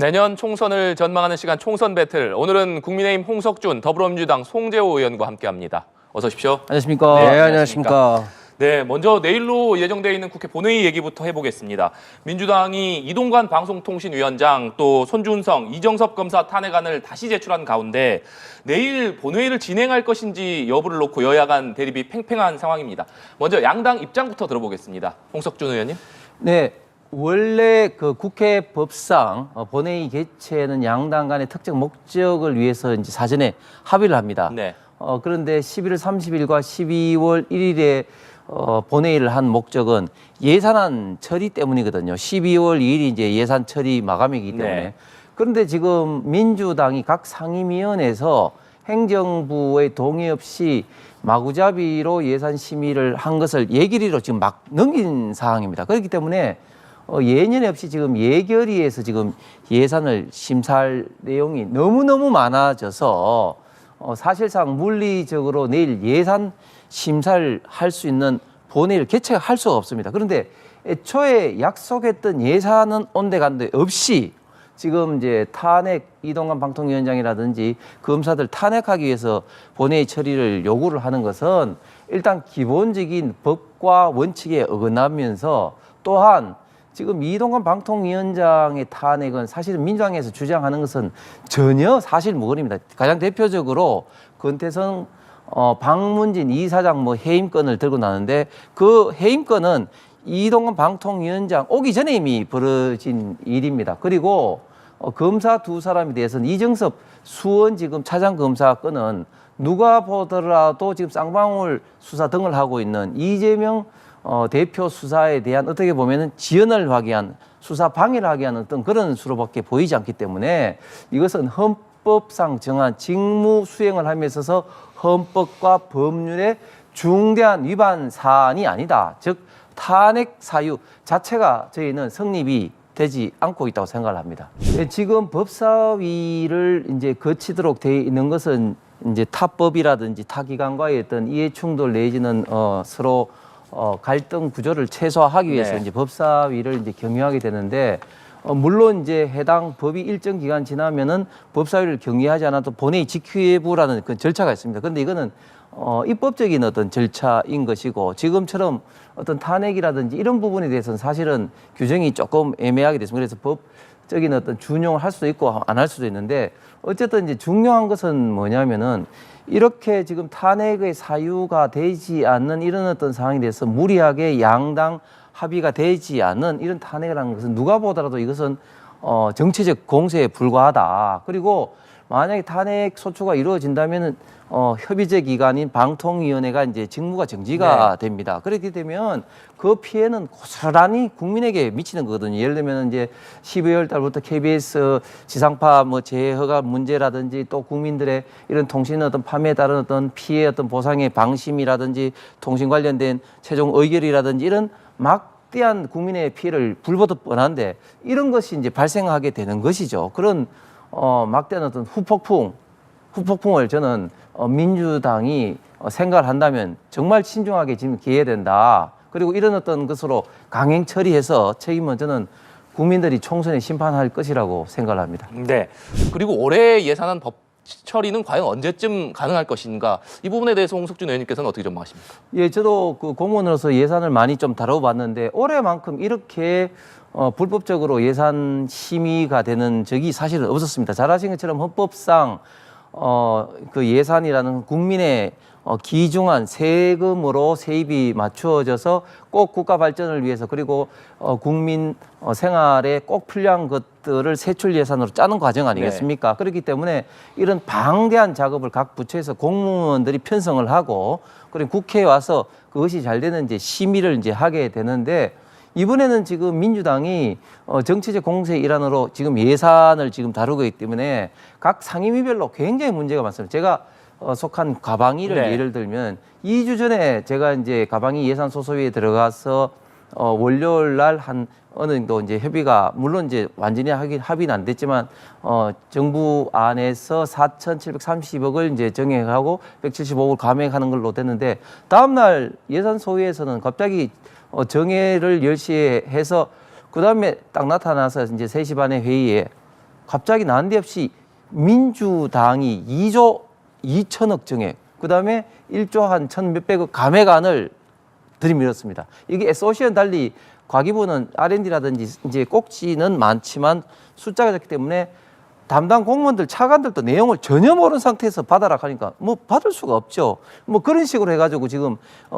내년 총선을 전망하는 시간 총선 배틀. 오늘은 국민의힘 홍석준, 더불어민주당 송재호 의원과 함께합니다. 어서 오십시오. 안녕하십니까. 네, 안녕하십니까. 네, 먼저 내일로 예정되어 있는 국회 본회의 얘기부터 해보겠습니다. 민주당이 이동관 방송통신위원장 또 손준성, 이정섭 검사 탄핵안을 다시 제출한 가운데 내일 본회의를 진행할 것인지 여부를 놓고 여야 간 대립이 팽팽한 상황입니다. 먼저 양당 입장부터 들어보겠습니다. 홍석준 의원님. 네. 원래 그 국회 법상 본회의 개최는 양당 간의 특정 목적을 위해서 이제 사전에 합의를 합니다. 네. 그런데 11월 30일과 12월 1일에 본회의를 한 목적은 예산안 처리 때문이거든요. 12월 2일이 이제 예산 처리 마감이기 때문에. 네. 그런데 지금 민주당이 각 상임위원회에서 행정부의 동의 없이 마구잡이로 예산 심의를 한 것을 예결위로 지금 막 넘긴 상황입니다. 그렇기 때문에 예년 없이 지금 예결위에서 지금 예산을 심사할 내용이 너무너무 많아져서 사실상 물리적으로 내일 예산 심사를 할 수 있는 본회의를 개최할 수가 없습니다. 그런데 애초에 약속했던 예산은 온데간데 없이 지금 이제 탄핵 이동관 방통위원장이라든지 검사들 탄핵하기 위해서 본회의 처리를 요구를 하는 것은 일단 기본적인 법과 원칙에 어긋나면서 또한 지금 이동관 방통위원장의 탄핵은 사실은 민주당에서 주장하는 것은 전혀 사실무근입니다. 가장 대표적으로 권태성 박문진 이사장 해임건을 들고 나는데 그 해임건은 이동관 방통위원장 오기 전에 이미 벌어진 일입니다. 그리고 검사 두 사람에 대해서는 이정섭 수원지검 차장검사 건은 누가 보더라도 지금 쌍방울 수사 등을 하고 있는 이재명 대표 수사에 대한 어떻게 보면은 지연을 하게 한 수사 방해를 하게 하는 어떤 그런 수로밖에 보이지 않기 때문에 이것은 헌법상 정한 직무 수행을 함에 있어서 헌법과 법률의 중대한 위반 사안이 아니다. 즉 탄핵 사유 자체가 저희는 성립이 되지 않고 있다고 생각을 합니다. 지금 법사위를 이제 거치도록 돼 있는 것은 이제 타법이라든지 타기관과의 어떤 이해 충돌 내지는 서로 갈등 구조를 최소화하기 위해서 네. 이제 법사위를 이제 경유하게 되는데 물론 이제 해당 법이 일정 기간 지나면은 법사위를 경유하지 않아도 본회의 직회부라는 그 절차가 있습니다. 그런데 이거는 입법적인 어떤 절차인 것이고 지금처럼 어떤 탄핵이라든지 이런 부분에 대해서는 사실은 규정이 조금 애매하게 됐습니다. 그래서 법적인 어떤 준용을 할 수도 있고 안 할 수도 있는데 어쨌든 이제 중요한 것은 뭐냐면은 이렇게 지금 탄핵의 사유가 되지 않는 이런 어떤 상황에 대해서 무리하게 양당 합의가 되지 않는 이런 탄핵을 하는 것은 누가 보더라도 이것은 정치적 공세에 불과하다. 그리고 만약에 탄핵 소추가 이루어진다면은 협의제 기관인 방통위원회가 이제 직무가 정지가 됩니다. 그렇게 되면 그 피해는 고스란히 국민에게 미치는 거거든요. 예를 들면 이제 12월 달부터 KBS 지상파 재허가 문제라든지 또 국민들의 이런 통신 어떤 판매에 따른 어떤 피해 어떤 보상의 방심이라든지 통신 관련된 최종 의결이라든지 이런 막대한 국민의 피해를 불보듯 뻔한데 이런 것이 이제 발생하게 되는 것이죠. 그런 막대한 어떤 후폭풍을 저는 민주당이 생각을 한다면 정말 신중하게 지금 기해야 된다. 그리고 이런 어떤 것으로 강행 처리해서 책임은 저는 국민들이 총선에 심판할 것이라고 생각을 합니다. 네. 그리고 올해 예산안 법 처리는 과연 언제쯤 가능할 것인가? 이 부분에 대해서 홍석준 의원님께서는 어떻게 전망하십니까? 예, 저도 그 공무원으로서 예산을 많이 좀 다뤄봤는데 올해만큼 이렇게 불법적으로 예산 심의가 되는 적이 사실은 없었습니다. 잘 아시는 것처럼 헌법상 그 예산이라는 국민의 기중한 세금으로 세입이 맞추어져서 꼭 국가 발전을 위해서 그리고 국민 생활에 꼭 필요한 것들을 세출 예산으로 짜는 과정 아니겠습니까? 네. 그렇기 때문에 이런 방대한 작업을 각 부처에서 공무원들이 편성을 하고 그리고 국회에 와서 그것이 잘 되는 이제 심의를 이제 하게 되는데 이번에는 지금 민주당이 정치적 공세의 일환으로 지금 예산을 지금 다루고 있기 때문에 각 상임위별로 굉장히 문제가 많습니다. 제가 속한 가방위를 예를 들면 2주 전에 제가 이제 가방위 예산 소소위에 들어가서 월요일 날 한 어느 정도 이제 협의가 물론 이제 완전히 합의는 안 됐지만 정부 안에서 4,730억을 이제 정액하고 175억을 감액하는 걸로 됐는데 다음 날 예산 소위에서는 갑자기 정회를 10시에 해서 그다음에 딱 나타나서 이제 3시 반에 회의에 갑자기 난데없이 민주당이 2조 2천억 정액, 그다음에 1조 한 1,몇백억 감액안을 들이밀었습니다. 이게 SOC와는 달리 과기부는 R&D라든지 이제 꼭지는 많지만 숫자가 적기 때문에 담당 공무원들, 차관들도 내용을 전혀 모르는 상태에서 받아라 하니까 뭐 받을 수가 없죠. 뭐 그런 식으로 해가지고 지금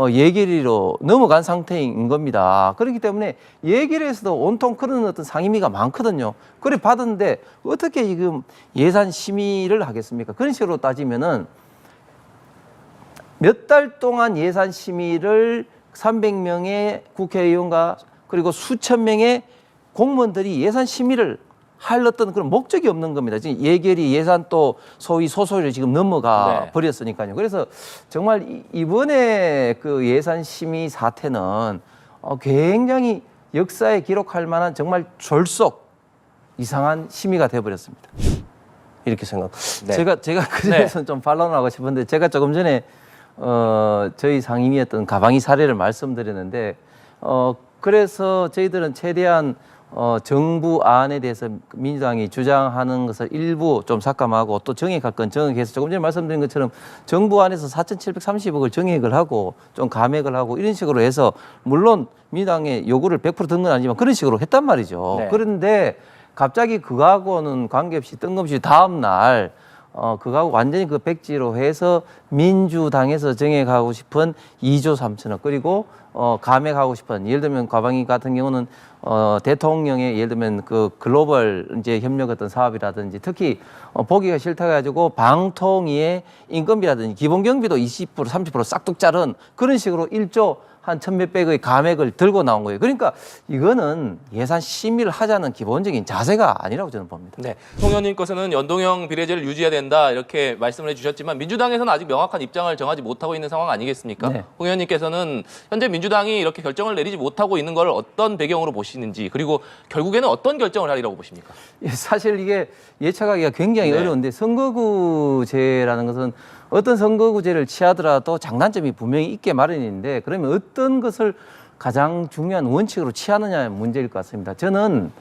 예결위로 넘어간 상태인 겁니다. 그렇기 때문에 예결위에서도 온통 그런 어떤 상임위가 많거든요. 그래 받았는데 어떻게 지금 예산 심의를 하겠습니까? 그런 식으로 따지면은 몇 달 동안 예산 심의를 300명의 국회의원과 그리고 수천 명의 공무원들이 예산 심의를 할 어떤 그런 목적이 없는 겁니다. 지금 예결위 예산 또 소위 소소를 지금 넘어가 네. 버렸으니까요. 그래서 정말 이번에 그 예산 심의 사태는 굉장히 역사에 기록할 만한 정말 졸속 이상한 심의가 되어버렸습니다. 이렇게 생각합니다. 네. 제가 그 점에서는 좀 반론하고 싶은데 제가 조금 전에 저희 상임위였던 가방이 사례를 말씀드렸는데 그래서 저희들은 최대한 정부 안에 대해서 민주당이 주장하는 것을 일부 좀 삭감하고 또 정액할 건 정액해서 조금 전에 말씀드린 것처럼 정부 안에서 4,730억을 정액을 하고 좀 감액을 하고 이런 식으로 해서 물론 민주당의 요구를 100% 듣는 건 아니지만 그런 식으로 했단 말이죠. 네. 그런데 갑자기 그거하고는 관계없이 뜬금없이 다음 날 그거하고 완전히 그 백지로 해서 민주당에서 정액하고 싶은 2조 3천억 그리고 감액하고 싶은 예를 들면 과방위 같은 경우는 대통령의 예를 들면 그 글로벌 이제 협력 어떤 사업이라든지 특히 보기가 싫다 가지고 방통위의 인건비라든지 기본 경비도 20% 30% 싹둑 자른 그런 식으로 1조 한 1,몇백의 감액을 들고 나온 거예요. 그러니까 이거는 예산 심의를 하자는 기본적인 자세가 아니라고 저는 봅니다. 네. 송 의원님께서는 연동형 비례제를 유지해야 된다 이렇게 말씀을 해주셨지만 민주당에서는 아직 명확한 입장을 정하지 못하고 있는 상황 아니겠습니까? 네. 홍 의원님께서는 현재 민주당이 이렇게 결정을 내리지 못하고 있는 걸 어떤 배경으로 보시는지 그리고 결국에는 어떤 결정을 하리라고 보십니까? 사실 이게 예측하기가 굉장히 네. 어려운데 선거구제라는 것은 어떤 선거구제를 취하더라도 장단점이 분명히 있게 마련인데 그러면 어떤 것을 가장 중요한 원칙으로 취하느냐의 문제일 것 같습니다. 저는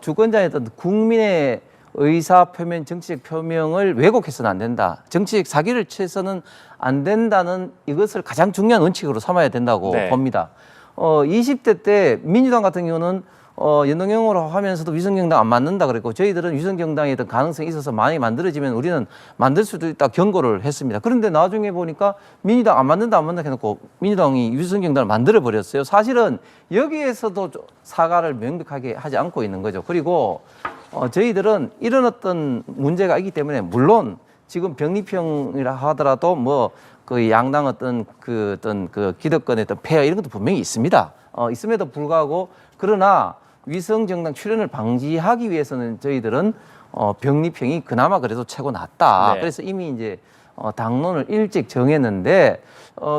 주권자의 어떤 국민의 의사 표명, 정치적 표명을 왜곡해서는 안 된다. 정치적 사기를 쳐서는 안 된다는 이것을 가장 중요한 원칙으로 삼아야 된다고 네. 봅니다. 20대 때 민주당 같은 경우는 연동형으로 하면서도 위성정당 안 만든다 그랬고 저희들은 위성정당에 어떤 가능성이 있어서 많이 만들어지면 우리는 만들 수도 있다 경고를 했습니다. 그런데 나중에 보니까 민주당 안 만든다 해놓고 민주당이 위성정당을 만들어 버렸어요. 사실은 여기에서도 사과를 명백하게 하지 않고 있는 거죠. 그리고 저희들은 이런 어떤 문제가 있기 때문에 물론 지금 병립형이라 하더라도 뭐 그 양당 어떤 그 기득권의 어떤 폐허 이런 것도 분명히 있습니다. 있음에도 불구하고 그러나 위성 정당 출현을 방지하기 위해서는 저희들은 병립형이 그나마 그래도 최고 낫다. 네. 그래서 이미 이제 당론을 일찍 정했는데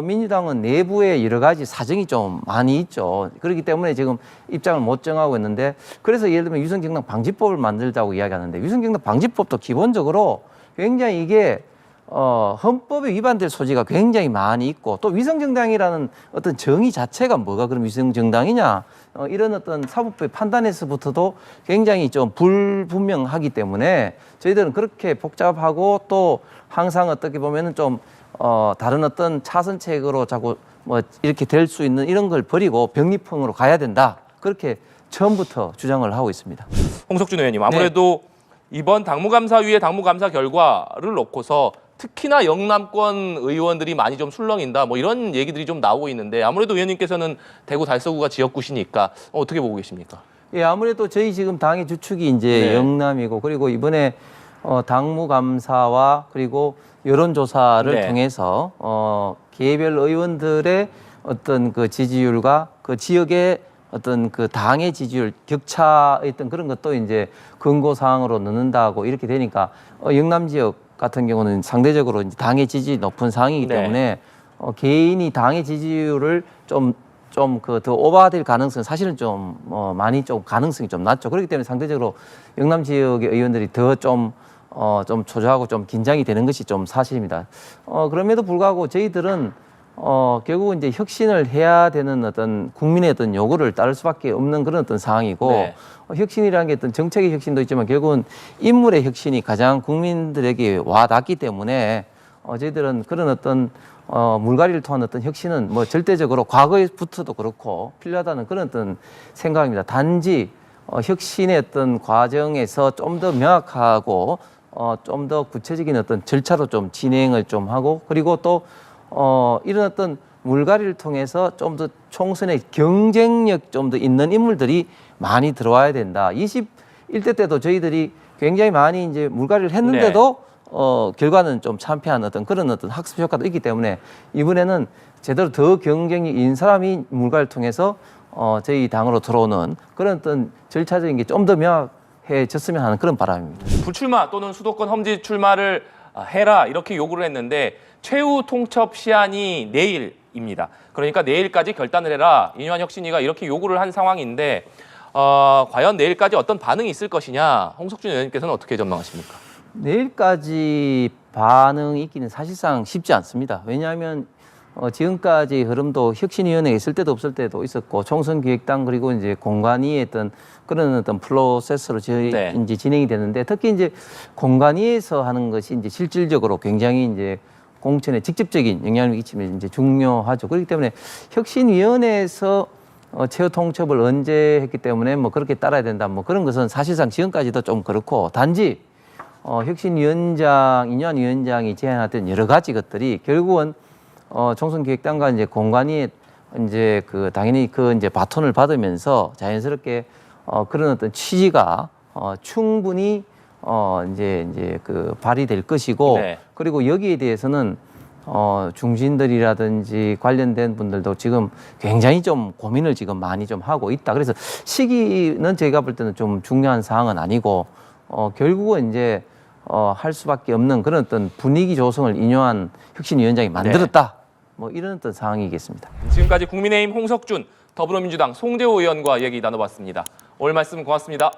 민주당은 내부에 여러 가지 사정이 좀 많이 있죠. 그렇기 때문에 지금 입장을 못 정하고 있는데 그래서 예를 들면 위성 정당 방지법을 만들자고 이야기하는데 위성 정당 방지법도 기본적으로 굉장히 이게 헌법에 위반될 소지가 굉장히 많이 있고 또 위성정당이라는 어떤 정의 자체가 뭐가 그럼 위성정당이냐 이런 어떤 사법부의 판단에서부터도 굉장히 좀 불분명하기 때문에 저희들은 그렇게 복잡하고 또 항상 어떻게 보면은 좀 다른 어떤 차선책으로 자꾸 뭐 이렇게 될 수 있는 이런 걸 버리고 병립형으로 가야 된다 그렇게 처음부터 주장을 하고 있습니다. 홍석준 의원님 아무래도 이번 당무감사위의 당무감사 결과를 놓고서 특히나 영남권 의원들이 많이 좀 술렁인다 뭐 이런 얘기들이 좀 나오고 있는데 아무래도 의원님께서는 대구 달서구가 지역구시니까 어떻게 보고 계십니까? 예, 아무래도 저희 지금 당의 주축이 이제 네. 영남이고 그리고 이번에 당무감사와 그리고 여론조사를 네. 통해서 개별 의원들의 어떤 그 지지율과 그 지역의 어떤 그 당의 지지율 격차였던 그런 것도 이제 근거 사항으로 넣는다고 이렇게 되니까 영남 지역 같은 경우는 상대적으로 이제 당의 지지 높은 상황이기 네. 때문에 개인이 당의 지지율을 좀 그 더 오버될 가능성은 사실은 좀 많이 좀 가능성이 좀 낮죠. 그렇기 때문에 상대적으로 영남 지역의 의원들이 더 좀 초조하고 좀 긴장이 되는 것이 좀 사실입니다. 그럼에도 불구하고 저희들은 결국은 이제 혁신을 해야 되는 어떤 국민의 어떤 요구를 따를 수밖에 없는 그런 어떤 상황이고 네. 혁신이라는 게 어떤 정책의 혁신도 있지만 결국은 인물의 혁신이 가장 국민들에게 와닿기 때문에 저희들은 그런 어떤 물갈이를 통한 어떤 혁신은 뭐 절대적으로 과거에부터도 그렇고 필요하다는 그런 어떤 생각입니다. 단지 혁신의 어떤 과정에서 좀 더 명확하고 좀 더 구체적인 어떤 절차로 좀 진행을 좀 하고 그리고 또 이런 어떤 물갈이를 통해서 좀 더 총선에 경쟁력 좀 더 있는 인물들이 많이 들어와야 된다. 21대 때도 저희들이 굉장히 많이 이제 물갈이를 했는데도 결과는 좀 참패한 어떤 그런 어떤 학습 효과도 있기 때문에 이번에는 제대로 더 경쟁이 있는 사람이 물갈이를 통해서 저희 당으로 들어오는 그런 어떤 절차적인 게 좀 더 명확해졌으면 하는 그런 바람입니다. 불출마 또는 수도권 험지 출마를 해라 이렇게 요구를 했는데 최후 통첩 시한이 내일입니다. 그러니까 내일까지 결단을 해라. 이뇨한 혁신위가 이렇게 요구를 한 상황인데 과연 내일까지 어떤 반응이 있을 것이냐 홍석준 의원님께서는 어떻게 전망하십니까? 내일까지 반응이 있기는 사실상 쉽지 않습니다. 왜냐하면 지금까지 흐름도 혁신위원회에 있을 때도 없을 때도 있었고 총선기획당 그리고 이제 공관위의 어떤 그런 어떤 프로세스로 네. 이제 진행이 됐는데 특히 이제 공관위에서 하는 것이 이제 실질적으로 굉장히 이제 공천에 직접적인 영향을 끼치면 이제 중요하죠. 그렇기 때문에 혁신위원회에서 최후 통첩을 언제 했기 때문에 뭐 그렇게 따라야 된다 뭐 그런 것은 사실상 지금까지도 좀 그렇고 단지 혁신위원장 이뇨한 위원장이 제안했던 여러 가지 것들이 결국은 총선기획단과 이제 공관위 이제 당연히 이제 바톤을 받으면서 자연스럽게 그런 어떤 취지가 충분히 이제 발휘될 것이고 네. 그리고 여기에 대해서는 중진들이라든지 관련된 분들도 지금 굉장히 좀 고민을 지금 많이 좀 하고 있다. 그래서 시기는 제가 볼 때는 좀 중요한 사항은 아니고 결국은 이제 할 수밖에 없는 그런 어떤 분위기 조성을 인요한 혁신위원장이 만들었다. 뭐 이런 어떤 상황이겠습니다. 지금까지 국민의힘 홍석준, 더불어민주당 송재호 의원과 얘기 나눠봤습니다. 오늘 말씀 고맙습니다.